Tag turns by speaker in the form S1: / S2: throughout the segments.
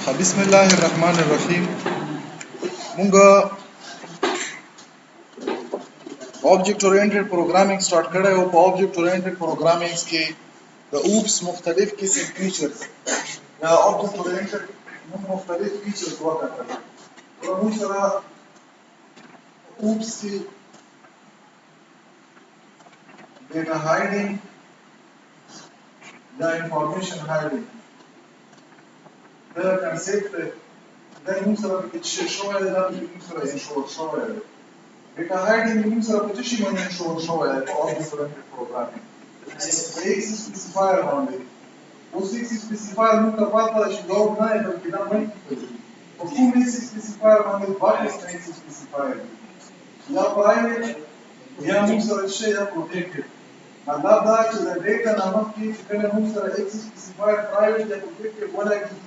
S1: بسم الله الرحمن الرحیم. مونږه آبجیکټ اورینټډ پروګرامینګ سٹارټ کړی او په آبجیکټ اورینټډ پروګرامینګ کې د اوپس مختلف قسم فیچرز یا آبجیکټ اورینټډ مختلف فیچرز وکړل. موږ سره اوپس کې ډیټا هایډینګ یا انفارمیشن هایډینګ دا کنسپټ دا موږ سره په څه شوی دی، دا موږ سره انشور شوی دی. ډیټا هایډینګ موږ سره په څه باندې انشور شوی دی په آبجیکټ اورینټډ پروګرامینګ په ایکس سپیسیفایر باندې. اوس ایکس سپیسیفایر موږ ته پاتې شي دا نه دی بلکې دا ملټیپل دی. په کوم ایکس سپیسیفایر باندې واټس ایکس سپیسیفایر یا پرایویټ یا موږ سره شی یا پروټیکټډ. مطلب دا چې د ډیټا نامه کې چې کله موږ سره ایکس سپیسیفایر پرایویټ یا پروټیکټډ ولګي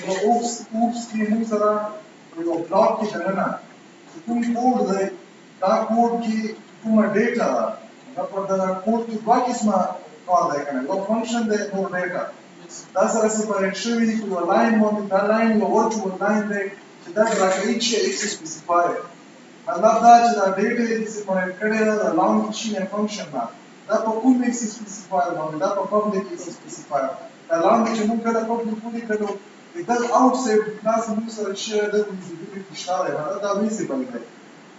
S1: نو اوپس کې موږ سره یو بلاک کې دننه کوم کوډ دی، دا کوډ کې کومه ډیټا ده، دا په دا کوډ کې دوه قسمه کار دی کنه، یو فنکشن دی نور ډیټا دا سره سپریټ شوی دی په لاین باندې. دا لاین یو ورچوال لاین دی چې دا راکړي چې ایکس سپیسیفایر مطلب دا چې دا ډیټا یې سپریټ کړی ده د لانګ چین فنکشن نه. دا په کوم ایکس سپیسیفایر باندې، دا په پبلک ایکس سپیسیفایر. دا لاندې چې موږ کله پبلک ولیکلو دا outside class موږ سره شیر د ویزیبیلیټي شته دی، دا ویزیبل دی.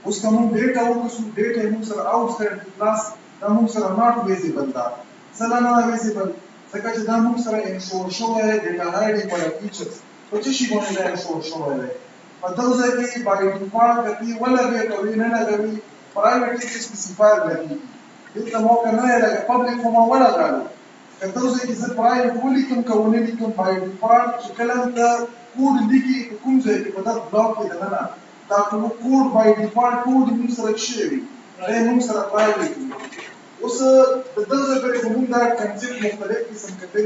S1: اوس که موږ ډیټا وکړو ډیټا موږ سره outside class دا موږ سره not visible ده. څه نه ویزیبل ځکه چې دا موږ سره انشور شوی دی ډیټا هایډینګ ولا فیچرز په څه شي باندې دا انشور شوی دی. په دغه ځای کې بای ډیفالټ کپی ولګوي کوي نه لګوي پرایویټ ایکس سپیسیفایر لګي دلته موقع نه لګي پبلک خو ما ولګالو. کله ځکه چې زه پرایویټ ولیکم کوونه لیکم بای ډیفالټ چې کله ته کوډ لیکي کوم ځای کې په دغه بلاک کې دننه دا ټول کوډ بای ډیفالټ کوډ موږ سره شوی دی موږ سره پرایویټ. اوس د دغه ځای پرې موږ دا کنسپټ مختلف قسم کتل.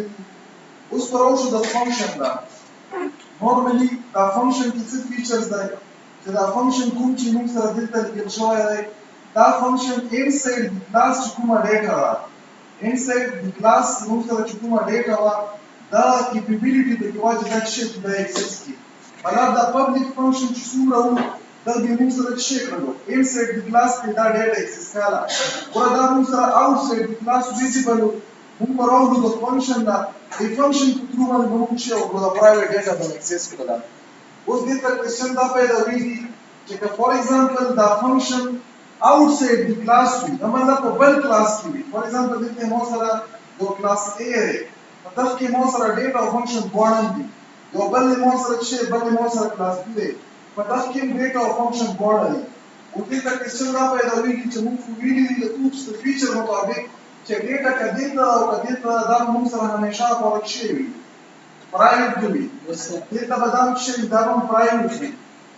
S1: اوس پر اوسه د فنکشن دا نورمالي دا فنکشن کې څه فیچرز دی چې دا فنکشن کوم چې موږ سره دلته لیکل شوی دی دا فنکشن انسایډ د کلاس چې کومه ډیټا ده inside the class موږ سره چې کومه ډیټا وه دا کیپیبیلیټي د کومه چې دا شی د اکسس کی مطلب دا پبلک فنکشن چې څومره وو دا به موږ سره شي کړو inside the class کې دا ډیټا اکسس کاله او دا موږ سره outside the class visible موږ راوړو د فنکشن دا د فنکشن په ترو باندې موږ شي او د پرایویټ ډیټا د اکسس کړل. اوس دې ته کوېسچن دا پیدا ویږي چې فور ایگزامپل دا فنکشن outside the class وي دا مطلب په بل کلاس کې وي. فور ایگزامپل دلته مو سره یو کلاس A دی په دغه کې مو سره ډیټا او فنکشن دواړه دي یو بل مو سره چې بل مو سره کلاس B دی په دغه کې ډیټا او فنکشن دواړه دي. او دې ته کوېسچن دا پیدا ویږي چې موږ ویلي د اوپس د فیچر مطابق چې ډیټا کدی ته او کدی ته دا موږ سره همیشه پورت شي وي پرایویټ وي دې ته به دا شي دا هم پرایویټ وي.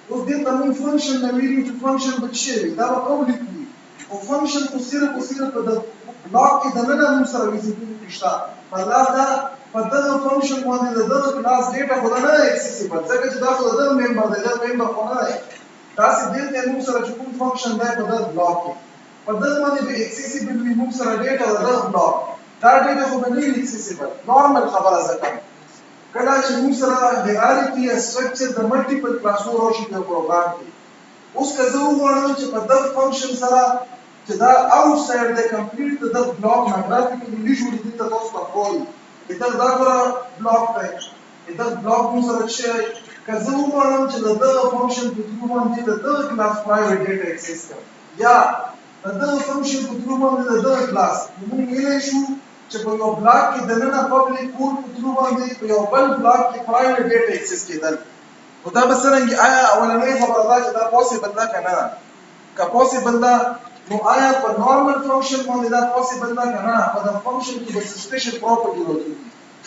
S1: اوس دې ته موږ فنکشن نه ویلو چې فنکشن به شي دا به پبلک وي او فنکشن خو صرف په د بلاک کې دننه موږ سره ویزیبیلیټي شته. مطلب دا په دغه فنکشن باندې د دغه کلاس ډیټا خو نه اکسیسیبل ځکه چې دا خو د دغه ممبر دی دا ممبر خو نه دی. داسې دلته موږ سره چې کوم فنکشن دی په دغه بلاک کې په دغه باندې به اکسیسیبل وي موږ سره ډیټا د دغه بلاک دا ډیټا خو به نه وي اکسیسیبل نارمل خبره ځکه کله چې موږ سره هیرارکی یا سټرکچر د ملټیپل کلاسونو راشي په پروګرام کې. اوس که زه وغواړم چې په دغه فنکشن سره چې دا outside د کمپلیټ د بلاک نه ګرافیکلی ویژوالي دلته تاسو ته ښکاري دا ګوره بلاک دی دا بلاک موږ سره چې که زه وغواړم چې د دغه فنکشن په ترو باندې د دغه کلاس پرایویټ ډیټا اکسس کړم یا د دغه فنکشن په ترو باندې د دغه کلاس موږ ویلی شو چې په یو بلاک کې دننه پبلک کوډ په ترو باندې په یو بل بلاک کې پرایویټ ډیټا اکسس کېدل. نو دا به څرنګه آیا اولنۍ خبره ده چې دا پاسبل ده که نه که پاسبل ده نو آیا په نارمل فنکشن باندې دا پاسبل ده که نه په دغه فنکشن کې به سپیشل پراپرټي ورکوي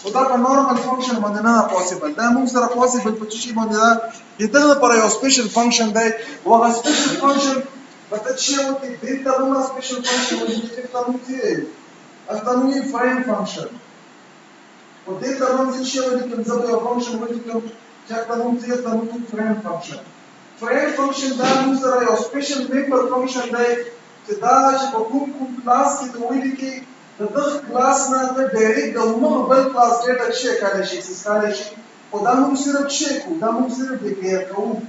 S1: خو دا په نارمل فنکشن باندې نه پاسبل دا موږ سره پاسبل په څه شي باندې ده د دغه لپاره یو سپیشل فنکشن دی او هغه سپیشل فنکشن به ته څه وکړي دلته به موږ سپیشل فنکشن ولیکو دلته موږ څه التنوي فاین فنکشن او دلته موږ څه ولیکم زه به یو فنکشن ولیکم چې التنوي فاین فنکشن. فاین فنکشن دا موږ سره یو سپیشل ممبر فنکشن دی چې دا چې په کوم کلاس کې ته ولیکې د دغه کلاس نه ته ډایرکټ د عمومي بل کلاس ډیټا شي کولای شي اکسس کولای شي او دا موږ صرف شی کو دا موږ صرف ډیکلیئر کوو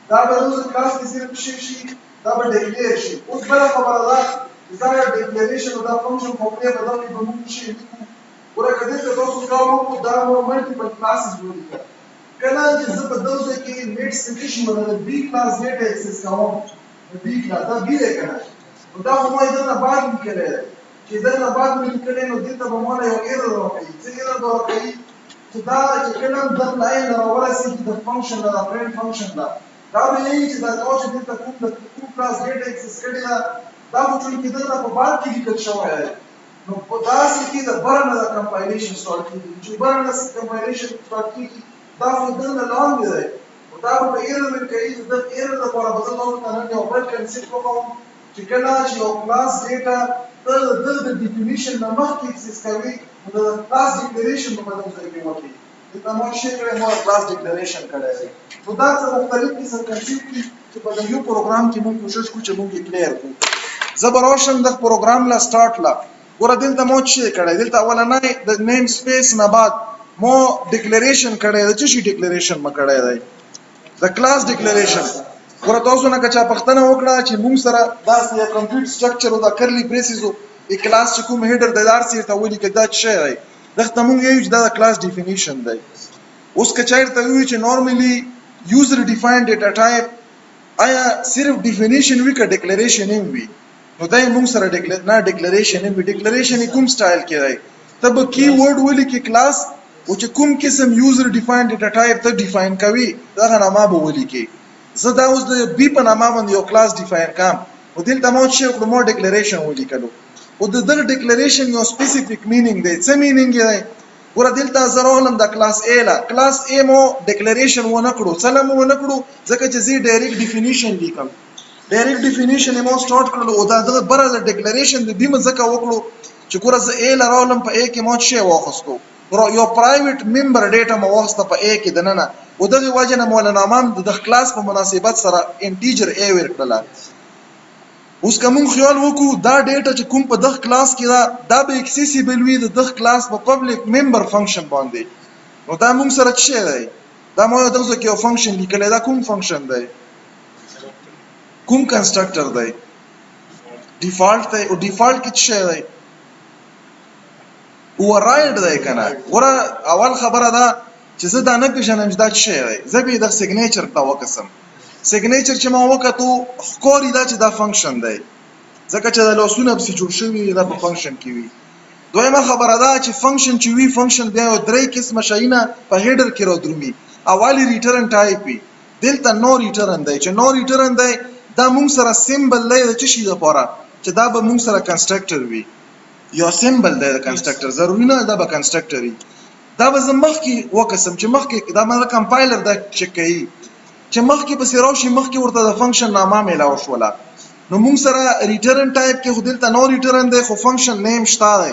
S1: دا به اوس کلاس کې صرف شي دا به ډیکلیئر شي اوس بل خبره ده دا ډیکلیریشن او دا فنکشن په پلی په دغه به موږ شي ورکه دې ته تاسو کاوه دا ملټیپل کلاسز ولیکه کله چې زه په دغه کې نیټ سټیشن باندې بي کلاس ډیټا اکسس کوم بي کلاس دا بي دی کنه نو دا خو ما دې نه بعد لیکلی چې دا نه بعد مې لیکلی نو دې ته به ما یو ایرر راکوي څه ایرر راکوي چې دا چې کله د لاین راورسېږي د فنکشن د پرنټ فنکشن دا به یې چې دا تاسو دې ته کوم کلاس ډیټا اکسس کړی دا خو چې دغه په بعد کې لیکل شوی دی نو په داسې کې د برنه د کمپایلیشن سټارټ کېږي چې برنه کمپایلیشن سټارټ کېږي دا خو دغه لاندې دی او دا به ایرر ورکوي د ایرر لپاره به زه تاسو ته نن یو بل کنسپټ وښیم چې کله چې یو کلاس ډیټا د ډیفینیشن نه مخکې اکسس کوي نو د کلاس ډیکلیریشن په بدل ځای کې وکړي دا ما شی کړی ما کلاس ډیکلیریشن کړی دی نو دا څه مختلف قسم کنسپټ دي چې په یو پروګرام کې موږ کوشش کوو چې موږ یې کلیر کړو زه به راشم د پروګرام لا سٹارټ لا ګوره دلته مو څه کړی دلته اولنۍ د نیم سپیس نه بعد مو ډیکلیریشن کړی د څه شي ډیکلیریشن ما کړی دی د کلاس ډیکلیریشن ګوره تاسو نه کچا پښتنه وکړه چې موږ سره داسې یو کمپلیټ سټرکچر او د کرلی بریسز او کلاس چې کوم هیډر د دار سره ته ولي کدا څه دی دغه موږ یو چې دا کلاس ډیفینیشن دی اوس کچایر ته وی چې نورمالي یوزر ډیفاینډ ډیټا ټایپ آیا صرف ډیفینیشن وی کا ډیکلیریشن وی نو دای موږ سره ډیکلیریشن کوم سټایل کې دی تب کی ورډ ولي کې کلاس او چې کوم قسم یوزر ډیفاینډ ډیټا ټایپ ته ډیفاین کوي دا نامه به ولي کې زه دا اوس د بي په نامه باندې یو کلاس ډیفاین کوم او دلته مو چې کوم ډیکلیریشن ولي کړو او د دغه ډیکلیریشن یو سپیسیفیک مینینګ دی څه مینینګ دی ګوره دلته زه راغلم د کلاس A لا کلاس A مو ډیکلیریشن ونه کړو سلام ونه کړو ځکه چې زه ډایرکټ ډیفینیشن لیکم ډایرکټ ډیفینیشن مو سٹارټ کړل او دا د بره د ډیکلیریشن د دې مزه کا وکړو چې ګوره زه A لا راغلم په A کې مو شی واخستو یو پرایویټ ممبر ډیټا مو واخسته په A کې دننه او دغه وجه نه مولانا امام د کلاس په مناسبت سره انټیجر A ورکړل اوس کوم خیال وکړو دا ډیټا چې کوم په دغه کلاس کې دا به اکسیسیبل وي د دغه کلاس په پبلک ممبر فنکشن باندې نو دا موږ سره څه دی دا مو دغه کې یو فنکشن لیکل دا کوم فنکشن دی کوم کنسترکټر دی ډیفالت دی او ډیفالت کې څه دی اوورراید دی کنه ور اول خبره ده چې زه دا نه پیژنم چې دا څه دی زه به د سیګنیچر ته وکسم سیګنیچر چې ما وکړو خوري دا چې دا فنکشن دی ځکه چې د لاسونه په جوړ شوی دا په فنکشن کې وي دویمه خبره ده چې فنکشن چې وی فنکشن بیا درې قسمه شایونه په هیډر کې راځي اولی ریټرن ټایپ وي دلته نو ریټرن دی چې نو ریټرن دی دا موږ سره سیمبل دی چې شي د پاره چې دا به موږ سره کنسترکټر وي یو سیمبل دی د کنسترکټر ضروري نه دا به کنسترکټر وي دا به زمخ کې وکسم چې مخ کې دا مله کمپایلر دا چک کوي چې مخکې په سیراوشي مخکې ورته د فنکشن نامه ملاو شوله نو موږ سره ریټرن ټایپ کې خو دلته نو ریټرن دی خو فنکشن نیم شته دی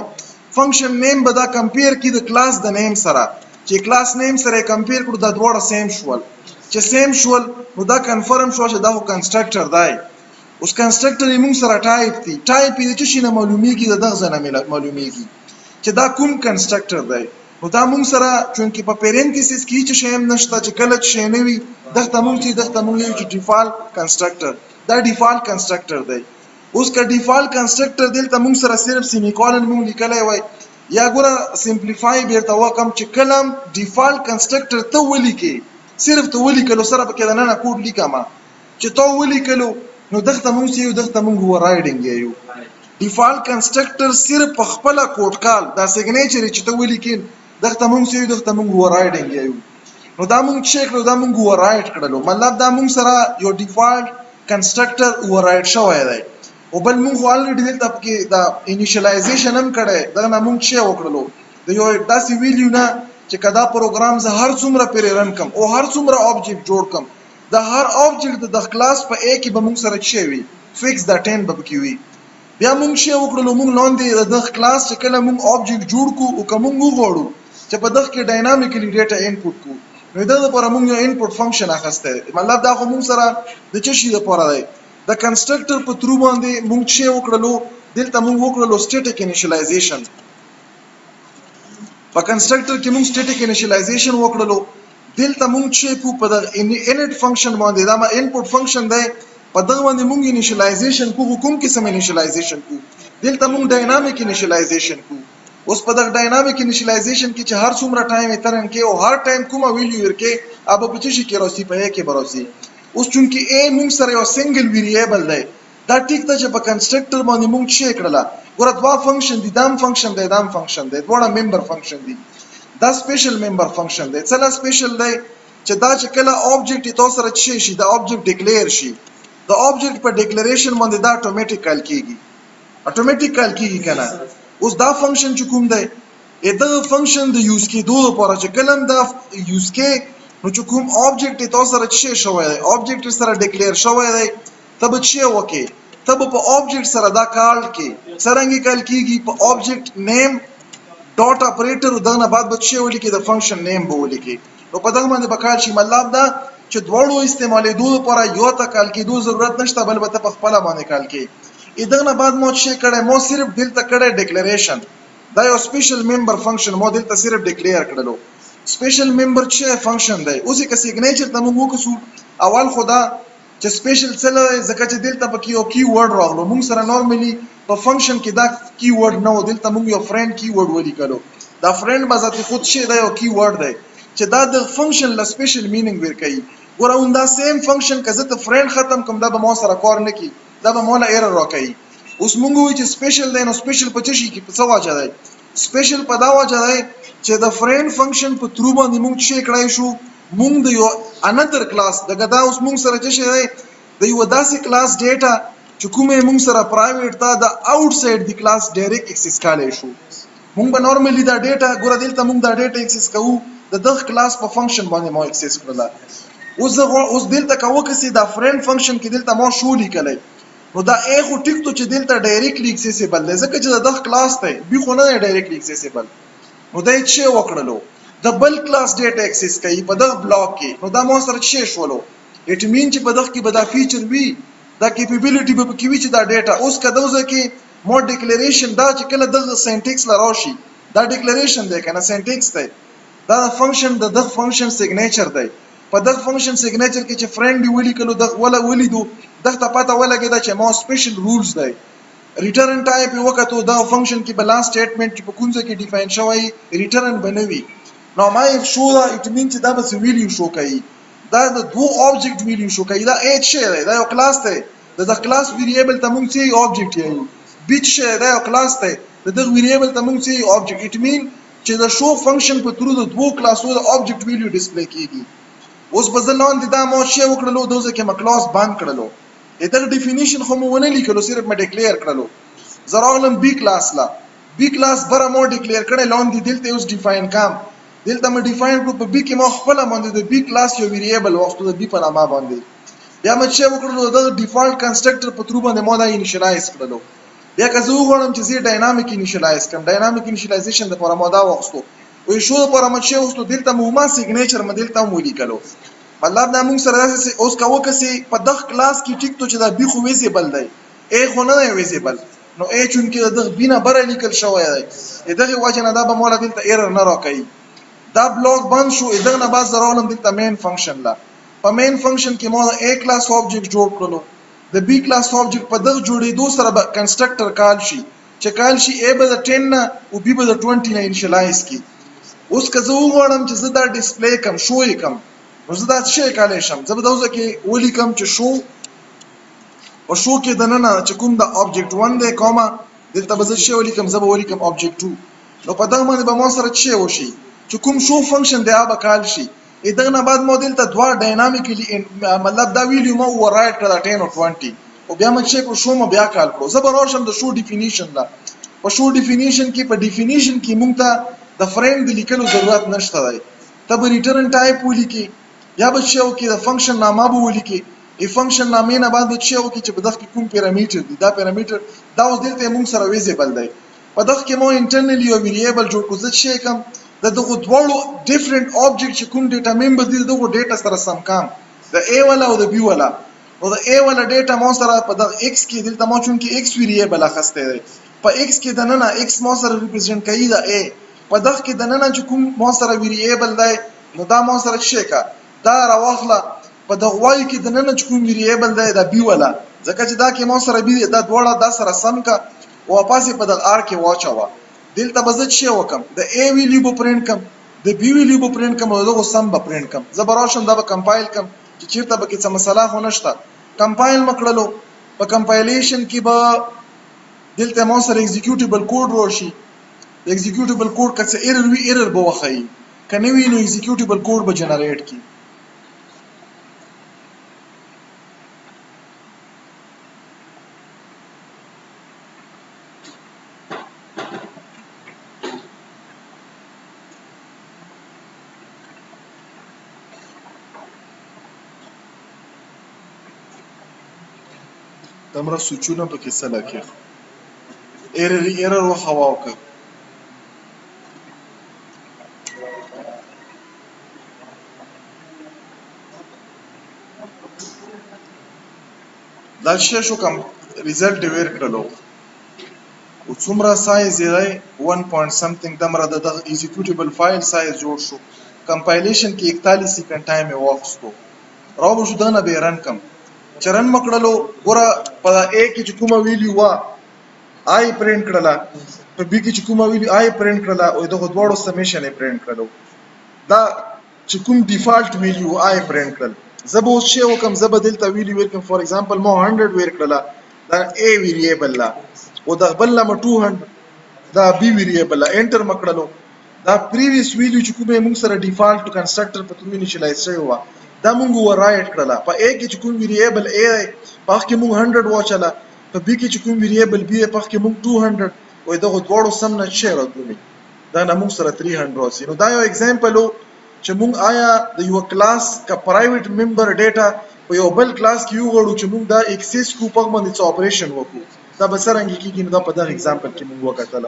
S1: فنکشن نیم به دا کمپیر کی د کلاس د نیم سره چې کلاس نیم سره کمپیر کړو دا دواړه سیم شول چې سیم شول نو دا کنفرم شو چې دا کنسترکټر دی اوس کنسترکټر یې موږ سره ټایپ دی ټایپ یې چې شنه معلومیږي د دغه ځنه معلومیږي چې دا کوم کنسترکټر دی نو دا موږ سره چونکی په پیرنتیسس کې چې شیم نشته چې کله چې نه وي دغه موږ یو چې ډیفالت کنسترکټر دا ډیفالت کنسترکټر دی اوس کا ډیفالت کنسترکټر دلته موږ سره صرف سیمی کولن موږ لیکلای وای یا ګوره سمپلیفای بیرته وکم چې کلم ډیفالت کنسترکټر ته ولیکي صرف ته ولیکلو سره په کې نه کوډ لیکما چې ته ولیکلو نو دغه موږ یو دغه موږ ورایډینګ یو ډیفالت کنسترکټر صرف په خپل کوډ کال دا سیګنیچر چې ته ولیکین دغه موږ یو دغه موږ ورایډینګ یو نو دا موږ چیک کړو دا موږ ورایډ کړلو مطلب دا موږ سره یو ډیفالت کنسترکټر ورایډ شوی دی او بل موږ الریډي دلته کې دا انیشلایزیشن هم کړی دا موږ چې وکړلو د یو داسې ویلیو نه چې کدا پروګرام زه هر څومره پرې رن کم او هر څومره آبجیکټ جوړ کم دا هر آبجیکټ د کلاس په A کې به موږ سره چې وي فکس دا 10 به کې وي بیا موږ چې وکړلو موږ لاندې د کلاس چې کله موږ آبجیکټ جوړ کو او کوم موږ غواړو چې په دغه کې ډاینامیکلی ډیټا انپوټ کو نو دا لپاره موږ یو انپوټ فنکشن اخسته مطلب دا خو موږ سره د څه شي لپاره دی د کنسترکټر په ترو باندې موږ چې وکړلو دلته موږ وکړلو سټیټیک انیشلایزیشن په کنسترکټر کې موږ سټیټیک انیشلایزیشن وکړلو دلته مونږ چې په د init function باندې دا ما input function دی په دغه باندې مونږ initialization کوم قسم initialization دلته مونږ dynamic initialization اوس په دغه dynamic initialization کې چې هر څومره ټایم ترن کې او هر ټایم کومه ویلیو ورکې اب په څه کې راځي په کې براسي اوس چونکی a مونږ سره یو سنگل ویریبل دی دا ټیک ته چې په کنسټرکټر باندې مونږ شي کړلا ګوره دوا فنکشن دي دام فنکشن دی دام فنکشن دی دواړه ممبر فنکشن دي دا سپیشل ممبر فنکشن دی څه لا سپیشل دی چې دا چې کله اوبجیکټ تاسو سره شي دا اوبجیکټ ډیکلیئر شي دا اوبجیکټ په ډیکلیریشن باندې دا اتوماتیک کال کیږي کنه اوس دا فنکشن چې کوم دی دا فنکشن د یوز کې دوه لپاره چې کلم دا یوز کې نو چې کوم اوبجیکټ تاسو سره شوی دی اوبجیکټ سره ډیکلیئر شوی دی تب چې وکي تب په اوبجیکټ سره دا کال کې څنګه کال کیږي په اوبجیکټ نیم ډاټ اپریټر دغه بعد به چې ولیکي د فنکشن نیم به ولیکي نو په دغه باندې بکال شي مطلب دا چې دواړو استعمالې دوه لپاره یو ته کال کې دوه ضرورت نشته بل به په خپل باندې کال کې دغه بعد مو چې کړه مو صرف دلته کړه ډیکلیریشن دا یو سپیشل ممبر فنکشن مو دلته صرف ډیکلیئر کړلو سپیشل ممبر چې فنکشن دی اوس یې سیګنیچر ته موږ وکړو اول خدا چې سپیشل څه ځکه چې دلته په کې یو کی ورډ راغلو موږ سره نورمالي په فنکشن کې دا کی ورډ نه و دلته موږ یو فرند کی ورډ ولیکلو دا فرند به ذات خود شي دا یو کی ورډ دی چې دا د فنکشن له سپیشل مینینګ ورکړي ګوره دا سیم فنکشن کزه ته فرند ختم کوم دا به مو سره کار نه کی دا به مولا ایرر راکړي اوس موږ وی چې سپیشل دی نو سپیشل په څه شي کې په څه واجه دی سپیشل په دا واجه دی چې د فرند فنکشن په ترو باندې موږ چې کړای شو موږ د یو انذر کلاس دغه دا اوس موږ سره چې دی د یو داسې کلاس ډیټا چې کومه موږ سره پرایویټ تا د اوټساید دی کلاس ډایرکټ اکسس کولای شو موږ به نورمالي دا ډیټا ګور دلته موږ دا ډیټا اکسس کوو د دغه کلاس په فنکشن باندې مو اکسس کړل اوس دلته کوو کسي دا فرند فنکشن کې دلته مو شو لیکلای نو دا ا خو ټیک ته چې دلته ډایرکټلی اکسسیبل دی ځکه چې دا کلاس ته به خو نه ډایرکټلی اکسسیبل نو دا چې وکړلو د بل کلاس ډیټا اکسس کوي په دغه بلاک کې نو دا مو سره چې شولو اټ مین چې په دغه کې به دا فیچر وي دا کیپیبلیټی به کې وي چې دا ډیټا اوس کدوځه کې مو ډیکلیریشن دا چې کله دغه سنټیکس لراشي دا ډیکلیریشن دی کنه سنټیکس دی دا فنکشن د دغه فنکشن سیګنیچر دی په دغه فنکشن سیګنیچر کې چې فرند ولیکلو دغه ولیدو دغه پته ولګی دا چې مو سپیشل رولز دی ریټرن ټایپ یو وخت دا فنکشن کې بلانس سټیټمنټ چې په کوم ځای کې ډیفاین شوی ریټرن بنوي نو ما یې شو دا اټ مین چې دا به ویلیو شو کوي دا د دوه اوبجیکټ ویلیو شو کوي دا اچ شی دی دا یو کلاس دی د کلاس ویریبل ته موږ چې اوبجیکټ یو بیچ شی دا یو کلاس دی د ویریبل ته موږ چې اوبجیکټ اټ مین چې د شو فنکشن په ترو د دوه کلاسو د اوبجیکټ ویلیو ډیسپلی کیږي اوس بزلون دا مو شی وکړلو دوزه کې ما کلاس باند کړلو دا ډیفینیشن خو مو ونه لیکلو صرف ما ډیکلیئر کړلو زراغلم بی کلاس لا بی کلاس بره مو ډیکلیئر کړل لون دی دلته اوس ډیفاین کام دلته ما ډیفاین کو په بی کې مو خپل باندې د بی کلاس یو ویریبل وختو د بی په نامه باندې بیا ما چې وکړلو د ډیفالت کنسټرکټر په ترو باندې مو دا انیشلایز کړلو بیا که زه وغواړم چې زه ډاینامیک انیشلایز کړم ډاینامیک انیشلایزیشن د لپاره مو دا وختو وې شو د لپاره ما چې وختو دلته مو ما سیګنیچر ما دلته مو لیکلو مطلب دا موږ سره اوس کاوه کسي په دغه کلاس کې ټیک ته چې دا بي خو ویزیبل دی ا خو نه ویزیبل نو ا چون کې دغه بینه بره لیکل شوی دی دغه وجه نه دا به مولا دلته ایرر نه راکړي دا بلاک بند شو دغه نه بعد زرولم دلته مین فنکشن لا په مین فنکشن کې مولا ا کلاس اوبجیکټ جوړ کړلو د بي کلاس اوبجیکټ په دغه جوړېدو سره به کنسټرکټر کال شي چې کال شي ا به د 10 نه او بي به د 20 نه انیشلایز کی اوس که زه وغواړم چې زه دا ډیسپلی کم شوې کم نو زه دا څه کولای شم زه به دوزه کې ولیکم چې شو او شو کې د نن چې کوم د اوبجیکټ 1 دی کومه دلته به زه شی ولیکم زه به ولیکم اوبجیکټ 2 نو په دغه باندې به مو سره څه وشي چې کوم شو فنکشن دی هغه کال شي دغه نه بعد مو دلته دوا ډاینامیکلی مطلب دا ویلیو مو ورایټ کړه 10 او 20 او بیا مې چې کو شو مو بیا کال کړو زه به راشم د شو ډیفینیشن لا په شو ډیفینیشن کې په ډیفینیشن کې مونږ ته د فرند لیکلو ضرورت نشته دی ته به ریټرن ټایپ ولیکي یا به چې او کې د فنکشن نامه به ولیکي ای فنکشن نامې نه بعد به چې او کې چې په دغه کې کوم پیرامیټر دی دا پیرامیټر دا اوس دلته موږ سره ویزیبل دی په دغه کې مو انټرنلی یو ویریبل جوړ کوو چې کوم دغه دوړو ډیفرنٹ اوبجیکټ چې کوم ډیټا ممبر دي دغه ډیټا سره سم کام د ا والا او د بي والا او د ا والا ډیټا مو سره په دغه x کې دلته مو چون کې x ویریبل اخسته دی په x کې د نن x مو سره ریپرزینټ کوي د a په دغه کې د نن چې کوم مو سره ویریبل دی نو دا مو سره شي کا دا راواخله په د غوای کې د نن چې کوم ویریبل دی دا بي ولا ځکه چې دا کې مو سره بي دا دواړه دا سره سم کا واپس په د ار کې واچوا دلته بزت شي وکم د A ویلیو به پرینټ کم د B ویلیو به پرینټ کم او دغه سم به پرینټ کم زبراشم دا به کمپایل کم چې چیرته به کې څه مسله خو نشته کمپایل مکړلو په کمپایلیشن کې به دلته مو سره ایگزیکیوټیبل کوډ راشي ایگزیکیوټیبل کوډ کڅ ایرر وی ایرر به وخی کنه وی نو ایگزیکیوټیبل کوډ به جنریټ کی تمره سوچونه په کې سره کې ایرر وخواو که دا شی شو کم ریزلټ ډیر کړلو او څومره سایز یې 1 something دمره د ایگزیکیوټیبل فایل سایز جوړ شو کمپایلیشن کې 41 سیکنډ ټایم یې واخستو راو شو دنه به رن کم چرن مکړلو ګوره په A کې چې کومه ویلیو وا آی پرینټ کړلا په B کې چې کومه ویلیو آی پرینټ کړلا او دغه دواړو سمیشن یې پرینټ کړلو دا چې کوم ډیفالت ویلیو آی پرینټ کړل زبو شی وکم زب دلته ویلیو ورکم فور ایگزامپل مو 100 ور کړلا دا A ویریبل لا او د بل لا 200 دا B ویریبل لا انټر مکړلو دا پریویس ویلیو چې کومه موږ سره ډیفالت کنسټرکټر په ترو انیشلایز شوی و دا مونږ ورایټ کړلا په A کې چې کوم ویریبل A په کې مونږ 100 واچلا په B کې چې کوم ویریبل B په کې مونږ 200 وای دغه دواړو سم نه شیر راځي دا نه مونږ سره 300 راځي نو دا یو ایگزامپل چې مونږ آیا د یو کلاس کا پرایویټ ممبر ډیټا په یو بل کلاس کې یو غړو چې مونږ دا ایکسس کو په باندې اپریشن وکړو دا به څنګه کیږي نو دا په دغه ایگزامپل کې مونږ وکړل